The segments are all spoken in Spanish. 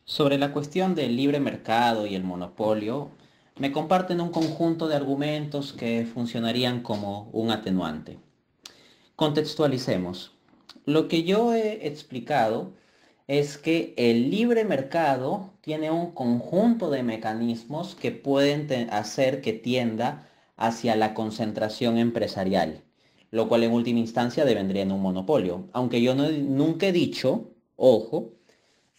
Sobre la cuestión del libre mercado y el monopolio, me comparten un conjunto de argumentos que funcionarían como un atenuante. Contextualicemos. Lo que yo he explicado es que el libre mercado tiene un conjunto de mecanismos que pueden hacer que tienda hacia la concentración empresarial, lo cual en última instancia devendría en un monopolio. Aunque yo nunca he dicho, ojo,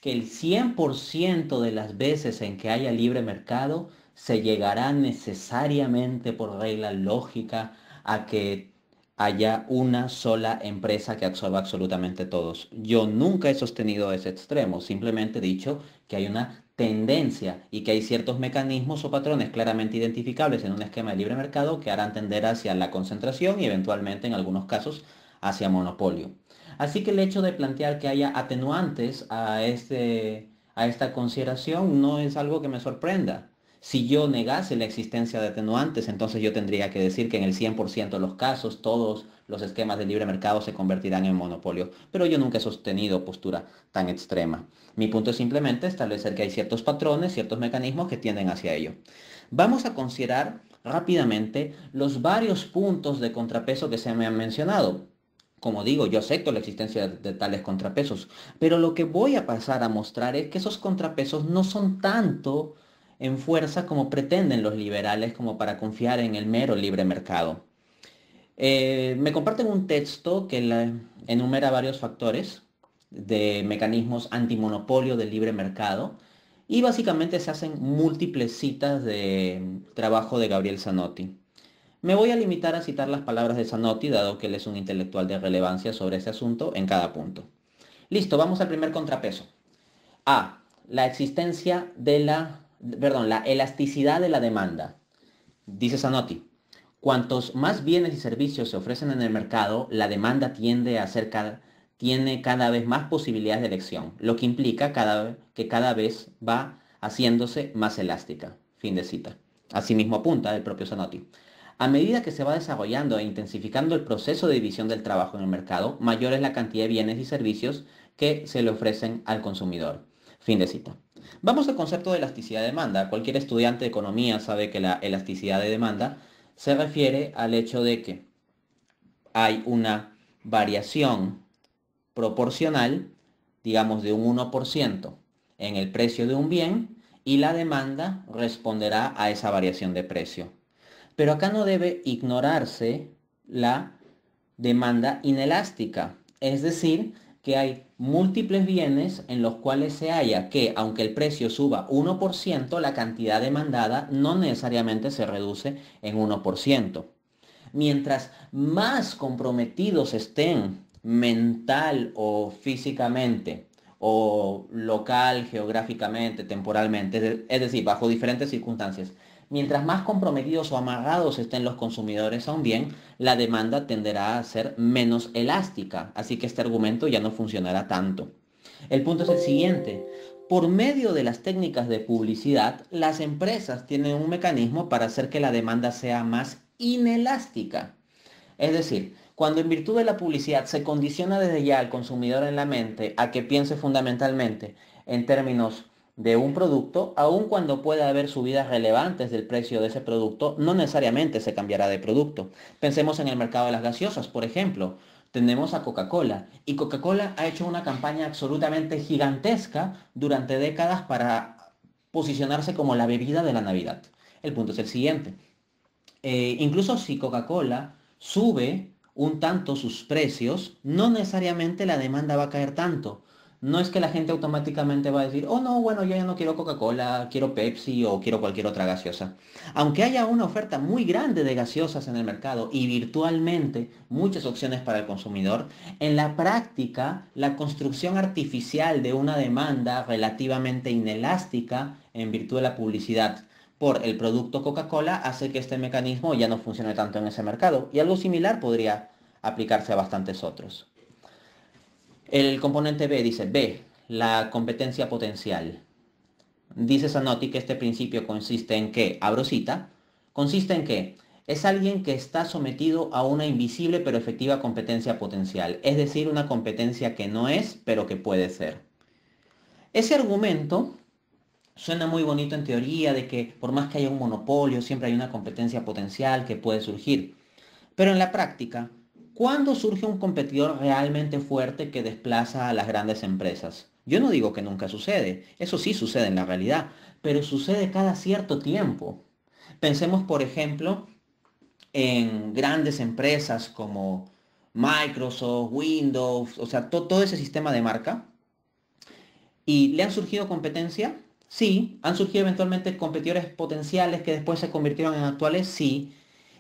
que el 100% de las veces en que haya libre mercado se llegará necesariamente por regla lógica a que haya una sola empresa que absorba absolutamente todos. Yo nunca he sostenido ese extremo, simplemente he dicho que hay una tendencia y que hay ciertos mecanismos o patrones claramente identificables en un esquema de libre mercado que harán tender hacia la concentración y eventualmente en algunos casos hacia monopolio. Así que el hecho de plantear que haya atenuantes a esta consideración no es algo que me sorprenda. Si yo negase la existencia de atenuantes, entonces yo tendría que decir que en el 100% de los casos todos los esquemas de libre mercado se convertirán en monopolio. Pero yo nunca he sostenido postura tan extrema. Mi punto es simplemente establecer que hay ciertos patrones, ciertos mecanismos que tienden hacia ello. Vamos a considerar rápidamente los varios puntos de contrapeso que se me han mencionado. Como digo, yo acepto la existencia de tales contrapesos, pero lo que voy a pasar a mostrar es que esos contrapesos no son tanto en fuerza como pretenden los liberales como para confiar en el mero libre mercado. Me comparten un texto que enumera varios factores de mecanismos antimonopolio del libre mercado y básicamente se hacen múltiples citas de trabajo de Gabriel Zanotti. Me voy a limitar a citar las palabras de Zanotti, dado que él es un intelectual de relevancia sobre ese asunto en cada punto. Listo, vamos al primer contrapeso. A. La existencia de la elasticidad de la demanda. Dice Zanotti, cuantos más bienes y servicios se ofrecen en el mercado, la demanda tiene cada vez más posibilidades de elección, lo que implica que cada vez va haciéndose más elástica. Fin de cita. Asimismo apunta el propio Zanotti. A medida que se va desarrollando e intensificando el proceso de división del trabajo en el mercado, mayor es la cantidad de bienes y servicios que se le ofrecen al consumidor. Fin de cita. Vamos al concepto de elasticidad de demanda. Cualquier estudiante de economía sabe que la elasticidad de demanda se refiere al hecho de que hay una variación proporcional, digamos de un 1% en el precio de un bien y la demanda responderá a esa variación de precio. Pero acá no debe ignorarse la demanda inelástica, es decir, que hay múltiples bienes en los cuales se halla que, aunque el precio suba 1%, la cantidad demandada no necesariamente se reduce en 1%. Mientras más comprometidos estén mental o físicamente, o local, geográficamente, temporalmente, es decir, bajo diferentes circunstancias, mientras más comprometidos o amarrados estén los consumidores a un bien, la demanda tenderá a ser menos elástica, así que este argumento ya no funcionará tanto. El punto es el siguiente. Por medio de las técnicas de publicidad, las empresas tienen un mecanismo para hacer que la demanda sea más inelástica. Es decir, cuando en virtud de la publicidad se condiciona desde ya al consumidor en la mente a que piense fundamentalmente en términos de un producto, aun cuando pueda haber subidas relevantes del precio de ese producto, no necesariamente se cambiará de producto. Pensemos en el mercado de las gaseosas, por ejemplo. Tenemos a Coca-Cola y Coca-Cola ha hecho una campaña absolutamente gigantesca durante décadas para posicionarse como la bebida de la Navidad. El punto es el siguiente. Incluso si Coca-Cola sube un tanto sus precios, no necesariamente la demanda va a caer tanto. No es que la gente automáticamente va a decir, oh no, bueno, yo ya no quiero Coca-Cola, quiero Pepsi o quiero cualquier otra gaseosa. Aunque haya una oferta muy grande de gaseosas en el mercado y virtualmente muchas opciones para el consumidor, en la práctica la construcción artificial de una demanda relativamente inelástica en virtud de la publicidad por el producto Coca-Cola hace que este mecanismo ya no funcione tanto en ese mercado. Y algo similar podría aplicarse a bastantes otros. El componente B dice B, la competencia potencial. Dice Zanotti que este principio consiste en que, abro cita, consiste en que es alguien que está sometido a una invisible pero efectiva competencia potencial, es decir, una competencia que no es pero que puede ser. Ese argumento suena muy bonito en teoría de que por más que haya un monopolio, siempre hay una competencia potencial que puede surgir. Pero en la práctica, ¿cuándo surge un competidor realmente fuerte que desplaza a las grandes empresas? Yo no digo que nunca sucede, eso sí sucede en la realidad, pero sucede cada cierto tiempo. Pensemos, por ejemplo, en grandes empresas como Microsoft, Windows, o sea, todo ese sistema de marca. ¿Y le han surgido competencia? Sí. ¿Han surgido eventualmente competidores potenciales que después se convirtieron en actuales? Sí.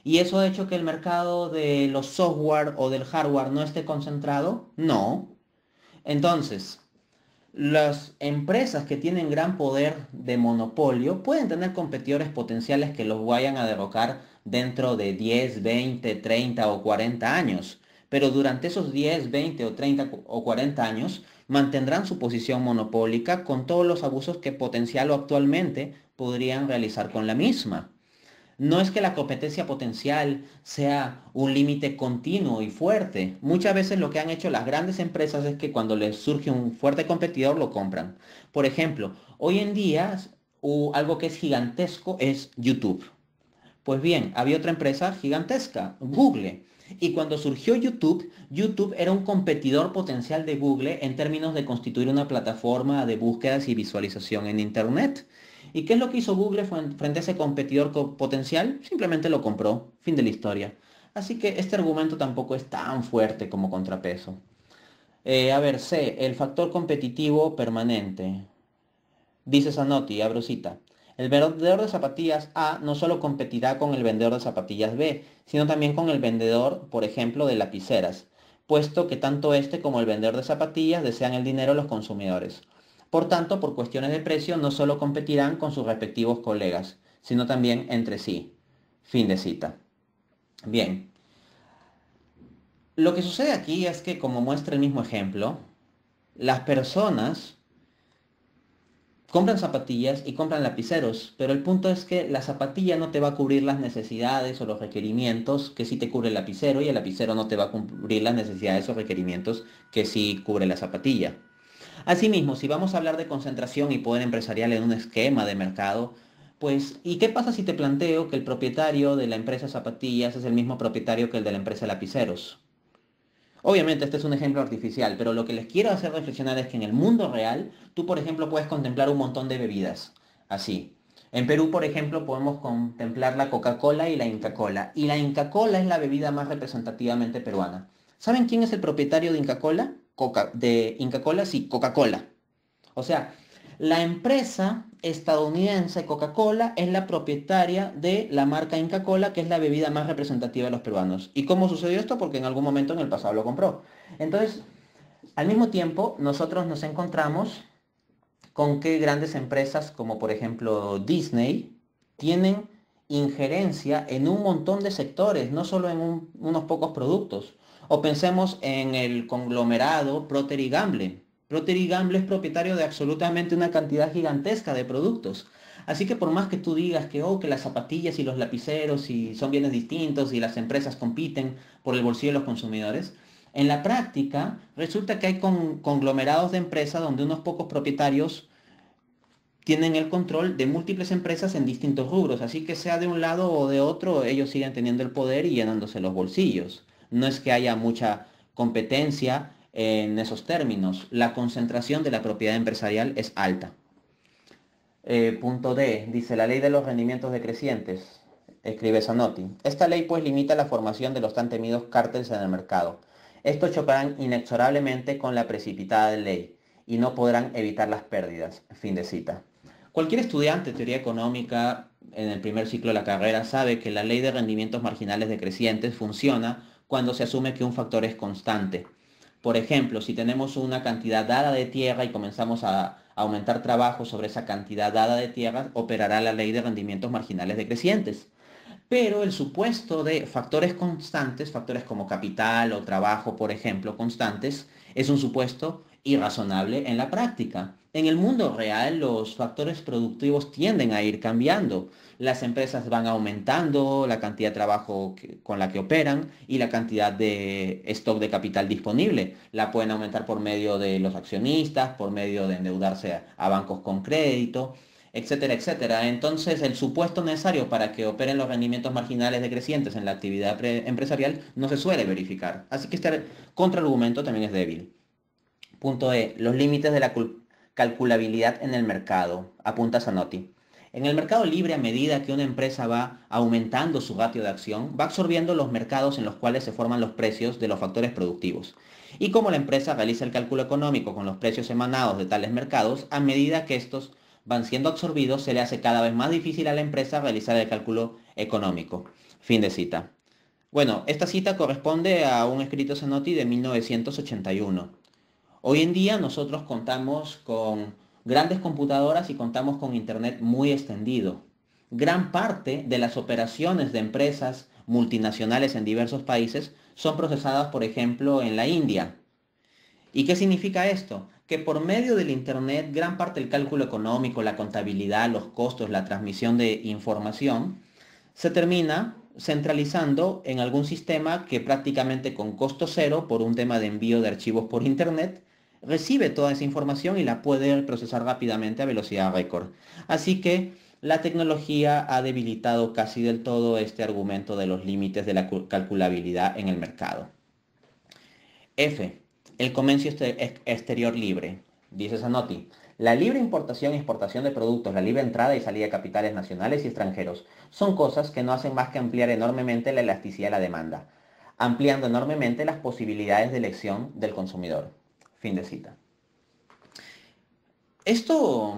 ¿Y eso ha hecho que el mercado de los software o del hardware no esté concentrado? No. Entonces, las empresas que tienen gran poder de monopolio pueden tener competidores potenciales que los vayan a derrocar dentro de 10, 20, 30 o 40 años. Pero durante esos 10, 20 o 30 o 40 años mantendrán su posición monopólica con todos los abusos que potencial o actualmente podrían realizar con la misma. No es que la competencia potencial sea un límite continuo y fuerte. Muchas veces lo que han hecho las grandes empresas es que cuando les surge un fuerte competidor lo compran. Por ejemplo, hoy en día algo que es gigantesco es YouTube. Pues bien, había otra empresa gigantesca, Google. Y cuando surgió YouTube, YouTube era un competidor potencial de Google en términos de constituir una plataforma de búsquedas y visualización en Internet. ¿Y qué es lo que hizo Google frente a ese competidor potencial? Simplemente lo compró. Fin de la historia. Así que este argumento tampoco es tan fuerte como contrapeso. A ver, C, el factor competitivo permanente. Dice Zanotti, abro cita. El vendedor de zapatillas A no solo competirá con el vendedor de zapatillas B, sino también con el vendedor, por ejemplo, de lapiceras, puesto que tanto este como el vendedor de zapatillas desean el dinero de los consumidores. Por tanto, por cuestiones de precio, no solo competirán con sus respectivos colegas, sino también entre sí. Fin de cita. Bien, lo que sucede aquí es que, como muestra el mismo ejemplo, las personas compran zapatillas y compran lapiceros, pero el punto es que la zapatilla no te va a cubrir las necesidades o los requerimientos que sí te cubre el lapicero y el lapicero no te va a cubrir las necesidades o requerimientos que sí cubre la zapatilla. Asimismo, si vamos a hablar de concentración y poder empresarial en un esquema de mercado, pues, ¿y qué pasa si te planteo que el propietario de la empresa zapatillas es el mismo propietario que el de la empresa lapiceros? Obviamente este es un ejemplo artificial, pero lo que les quiero hacer reflexionar es que en el mundo real, tú por ejemplo puedes contemplar un montón de bebidas, así. En Perú, por ejemplo, podemos contemplar la Coca-Cola y la Inca Kola. Y la Inca Kola es la bebida más representativamente peruana. ¿Saben quién es el propietario de Inca Kola? De Inca Kola, sí, Coca-Cola. O sea, la empresa estadounidense Coca-Cola es la propietaria de la marca Inca Kola, que es la bebida más representativa de los peruanos. ¿Y cómo sucedió esto? Porque en algún momento en el pasado lo compró. Entonces, al mismo tiempo, nosotros nos encontramos con que grandes empresas como por ejemplo Disney tienen injerencia en un montón de sectores, no solo en unos pocos productos. O pensemos en el conglomerado Procter y Gamble. Procter y Gamble es propietario de absolutamente una cantidad gigantesca de productos. Así que por más que tú digas que, oh, que las zapatillas y los lapiceros y son bienes distintos y las empresas compiten por el bolsillo de los consumidores, en la práctica resulta que hay conglomerados de empresas donde unos pocos propietarios tienen el control de múltiples empresas en distintos rubros, así que sea de un lado o de otro, ellos siguen teniendo el poder y llenándose los bolsillos. No es que haya mucha competencia en esos términos, la concentración de la propiedad empresarial es alta. Punto D, dice la ley de los rendimientos decrecientes, escribe Zanotti. Esta ley pues limita la formación de los tan temidos cárteles en el mercado. Estos chocarán inexorablemente con la precipitada ley y no podrán evitar las pérdidas. Fin de cita. Cualquier estudiante de teoría económica en el primer ciclo de la carrera sabe que la ley de rendimientos marginales decrecientes funciona cuando se asume que un factor es constante. Por ejemplo, si tenemos una cantidad dada de tierra y comenzamos a aumentar trabajo sobre esa cantidad dada de tierra, operará la ley de rendimientos marginales decrecientes. Pero el supuesto de factores constantes, factores como capital o trabajo, por ejemplo, constantes, es un supuesto irrazonable en la práctica. En el mundo real, los factores productivos tienden a ir cambiando. Las empresas van aumentando la cantidad de trabajo con la que operan y la cantidad de stock de capital disponible. La pueden aumentar por medio de los accionistas, por medio de endeudarse a bancos con crédito, etcétera, etcétera. Entonces, el supuesto necesario para que operen los rendimientos marginales decrecientes en la actividad empresarial no se suele verificar. Así que este contraargumento también es débil. Punto E. Los límites de la calculabilidad en el mercado. Apunta Zanotti. En el mercado libre, a medida que una empresa va aumentando su ratio de acción, va absorbiendo los mercados en los cuales se forman los precios de los factores productivos. Y como la empresa realiza el cálculo económico con los precios emanados de tales mercados, a medida que estos van siendo absorbidos, se le hace cada vez más difícil a la empresa realizar el cálculo económico. Fin de cita. Bueno, esta cita corresponde a un escrito Zanotti de 1981. Hoy en día nosotros contamos con grandes computadoras y contamos con Internet muy extendido. Gran parte de las operaciones de empresas multinacionales en diversos países son procesadas, por ejemplo, en la India. ¿Y qué significa esto? Que por medio del Internet, gran parte del cálculo económico, la contabilidad, los costos, la transmisión de información, se termina centralizando en algún sistema que prácticamente con costo cero, por un tema de envío de archivos por Internet, recibe toda esa información y la puede procesar rápidamente a velocidad récord. Así que la tecnología ha debilitado casi del todo este argumento de los límites de la calculabilidad en el mercado. F. El comercio exterior libre. Dice Zanotti. La libre importación y exportación de productos, la libre entrada y salida de capitales nacionales y extranjeros son cosas que no hacen más que ampliar enormemente la elasticidad de la demanda, ampliando enormemente las posibilidades de elección del consumidor. Fin de cita. Esto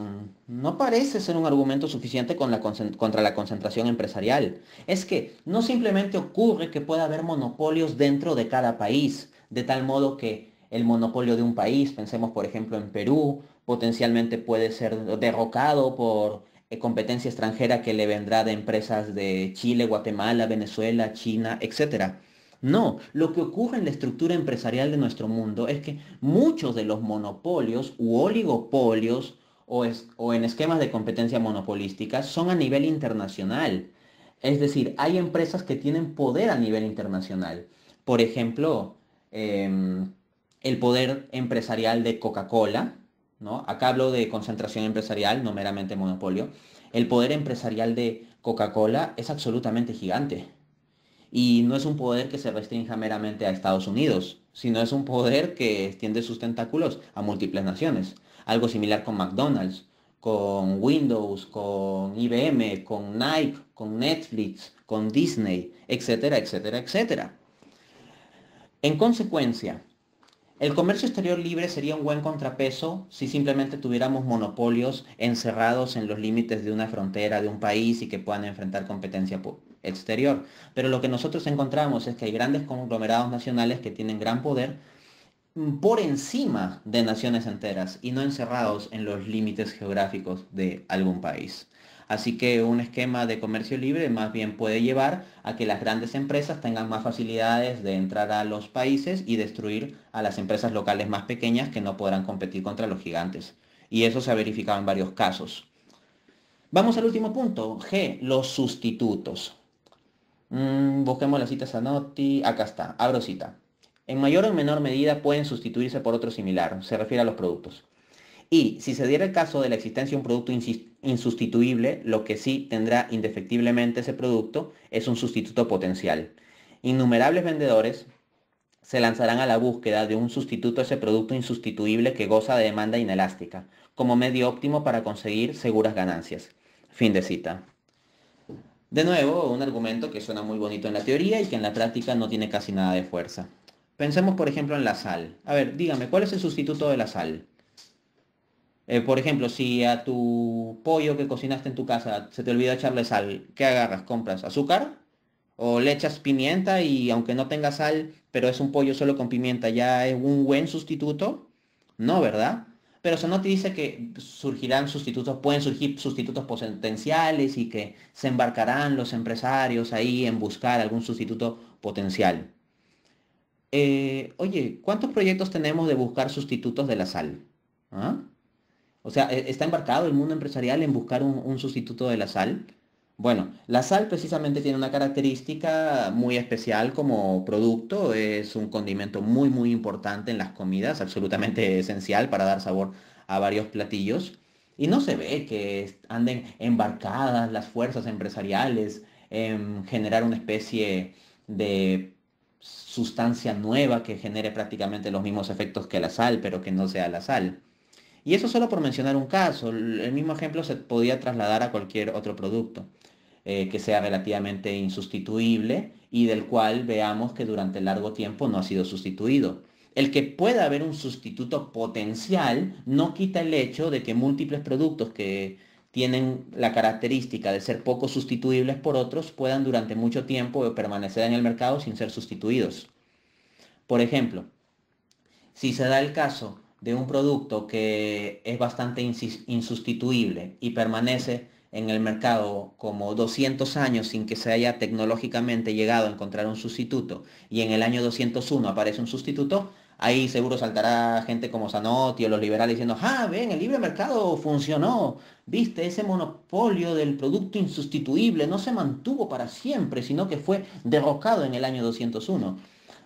no parece ser un argumento suficiente contra la concentración empresarial. Es que no simplemente ocurre que pueda haber monopolios dentro de cada país, de tal modo que el monopolio de un país, pensemos por ejemplo en Perú, potencialmente puede ser derrocado por competencia extranjera que le vendrá de empresas de Chile, Guatemala, Venezuela, China, etcétera. No, lo que ocurre en la estructura empresarial de nuestro mundo es que muchos de los monopolios u oligopolios o en esquemas de competencia monopolística son a nivel internacional. Es decir, hay empresas que tienen poder a nivel internacional. Por ejemplo, el poder empresarial de Coca-Cola, ¿no? Acá hablo de concentración empresarial, no meramente monopolio. El poder empresarial de Coca-Cola es absolutamente gigante. Y no es un poder que se restrinja meramente a Estados Unidos, sino es un poder que extiende sus tentáculos a múltiples naciones. Algo similar con McDonald's, con Windows, con IBM, con Nike, con Netflix, con Disney, etcétera, etcétera, etcétera. En consecuencia, el comercio exterior libre sería un buen contrapeso si simplemente tuviéramos monopolios encerrados en los límites de una frontera, de un país y que puedan enfrentar competencia exterior. Pero lo que nosotros encontramos es que hay grandes conglomerados nacionales que tienen gran poder por encima de naciones enteras y no encerrados en los límites geográficos de algún país. Así que un esquema de comercio libre más bien puede llevar a que las grandes empresas tengan más facilidades de entrar a los países y destruir a las empresas locales más pequeñas que no podrán competir contra los gigantes. Y eso se ha verificado en varios casos. Vamos al último punto. G, los sustitutos. Busquemos la cita Zanotti. Acá está, abro cita. En mayor o menor medida pueden sustituirse por otro similar, se refiere a los productos. Y si se diera el caso de la existencia de un producto insustituible, lo que sí tendrá indefectiblemente ese producto es un sustituto potencial. Innumerables vendedores se lanzarán a la búsqueda de un sustituto a ese producto insustituible que goza de demanda inelástica, como medio óptimo para conseguir seguras ganancias. Fin de cita. De nuevo, un argumento que suena muy bonito en la teoría y que en la práctica no tiene casi nada de fuerza. Pensemos por ejemplo en la sal. A ver, dígame, ¿cuál es el sustituto de la sal? Por ejemplo, si a tu pollo que cocinaste en tu casa se te olvida echarle sal, ¿qué agarras? ¿Compras azúcar? ¿O le echas pimienta y aunque no tenga sal, pero es un pollo solo con pimienta, ya es un buen sustituto? No, ¿verdad? Pero Zanotti dice que surgirán sustitutos, pueden surgir sustitutos potenciales y que se embarcarán los empresarios ahí en buscar algún sustituto potencial. Oye, ¿cuántos proyectos tenemos de buscar sustitutos de la sal? ¿Ah? O sea, está embarcado el mundo empresarial en buscar un sustituto de la sal. Bueno, la sal precisamente tiene una característica muy especial como producto, es un condimento muy muy importante en las comidas, absolutamente esencial para dar sabor a varios platillos. Y no se ve que anden embarcadas las fuerzas empresariales en generar una especie de sustancia nueva que genere prácticamente los mismos efectos que la sal, pero que no sea la sal. Y eso solo por mencionar un caso. El mismo ejemplo se podía trasladar a cualquier otro producto que sea relativamente insustituible y del cual veamos que durante largo tiempo no ha sido sustituido. El que pueda haber un sustituto potencial no quita el hecho de que múltiples productos que tienen la característica de ser poco sustituibles por otros puedan durante mucho tiempo permanecer en el mercado sin ser sustituidos. Por ejemplo, si se da el caso de un producto que es bastante insustituible y permanece en el mercado como 200 años sin que se haya tecnológicamente llegado a encontrar un sustituto y en el año 201 aparece un sustituto, ahí seguro saltará gente como Zanotti o los liberales diciendo, ah, ven, el libre mercado funcionó, viste, ese monopolio del producto insustituible no se mantuvo para siempre, sino que fue derrocado en el año 201.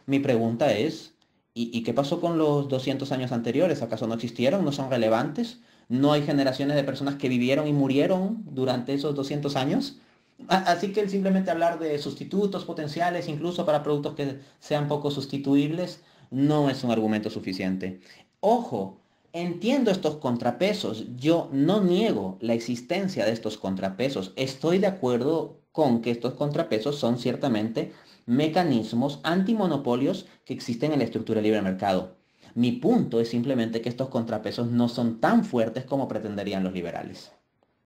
Mi pregunta es, ¿y qué pasó con los 200 años anteriores? ¿Acaso no existieron? ¿No son relevantes? ¿No hay generaciones de personas que vivieron y murieron durante esos 200 años? Así que el simplemente hablar de sustitutos potenciales, incluso para productos que sean poco sustituibles, no es un argumento suficiente. Ojo, entiendo estos contrapesos. Yo no niego la existencia de estos contrapesos. Estoy de acuerdo con que estos contrapesos son ciertamente mecanismos antimonopolios que existen en la estructura del libre mercado. Mi punto es simplemente que estos contrapesos no son tan fuertes como pretenderían los liberales.